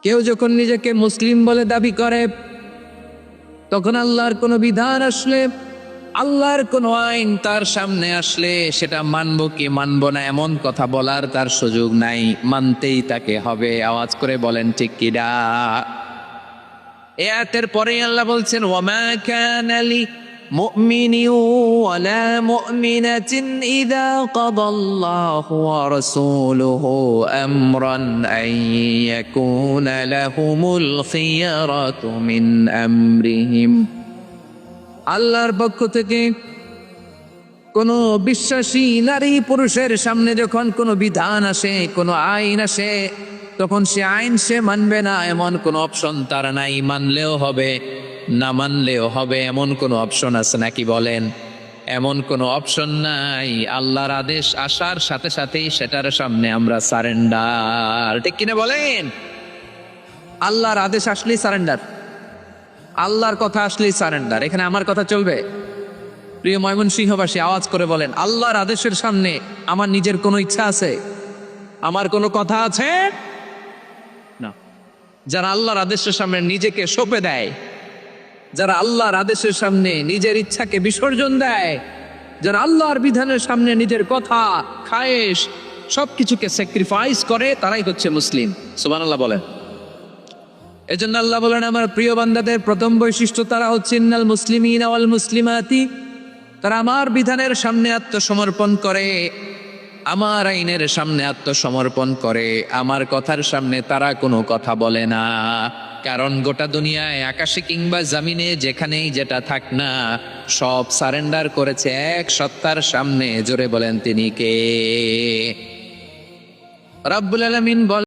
কেউ যখন নিজেকে মুসলিম বলে দাবি করে, তখন আল্লাহর কোনো বিধান আসলে, আল্লাহর কোনো আইন তার সামনে আসলে সেটা মানবো কি মানবো না এমন কথা বলার তার সুযোগ নাই, মানতেই তাকে হবে। আওয়াজ করে বলেন ঠিক কিনা? এই আয়াতের পরে আল্লাহ বলছেন, ওয়ামা কানা লি মুমিনিন ওয়ালা মুমিনাতিন ইযা কাদাল্লাহু ওয়া রাসূলুহু আমরান আন ইয়াকুনা লাহুমুল খিয়ারাতু মিন আমরিহিম। আল্লাহর পক্ষ থেকে কোনো বিশ্বাসী নারী পুরুষের সামনে যখন কোনো বিধান আসে, কোনো আইন আসে, তখন সে আইন সে মানবে না এমন কোনো অপশন তার নাই। মানলেও হবে, না মানলেও হবে, এমন কোনো অপশন আছে নাকি বলেন? এমন কোনো অপশন নাই। আল্লাহর আদেশ আসার সাথে সাথেই সেটার সামনে আমরা সারেন্ডার। ঠিক কিনা বলেন? আল্লাহর আদেশ আসলেই সারেন্ডার, আল্লাহর কথা আসলেই সারেন্ডার। এখানে আমার কথা চলবে? প্রিয় ময়মনসিংহবাসী, আওয়াজ করে বলেন, আল্লাহর আদেশের সামনে আমার নিজের কোনো ইচ্ছা আছে? আমার কোনো কথা আছে? না। যারা আল্লাহর আদেশের সামনে নিজেকে সঁপে দেয়, যারা আল্লাহর আদেশের সামনে নিজের ইচ্ছাকে বিসর্জন দেয়, যারা আল্লাহর বিধানের সামনে নিজের কথা, খায়েশ সবকিছুকে স্যাক্রিফাইস করে, তারাই হচ্ছে মুসলিম। সুবহানাল্লাহ বলেন। এজন্য আল্লাহ বলেন, আমার প্রিয় বান্দাদের প্রথম বৈশিষ্ট্য তারা হচ্ছে ইন্নাল মুসলিমিনা ওয়াল মুসলিমাতি, তারা আমার বিধানের সামনে আত্মসমর্পণ করে, আমার আইনের সামনে আত্মসমর্পণ করে, আমার কথার সামনে তারা কোনো কথা বলে না। কারণ গোটা দুনিয়ায় আকাশে কিংবা জমিনে যেখানেই যেটা থাক না, সব সারেন্ডার করেছে এক সত্তার সামনে। জোরে বলেন তিনি কে? রাব্বুল আলামিন বলেন,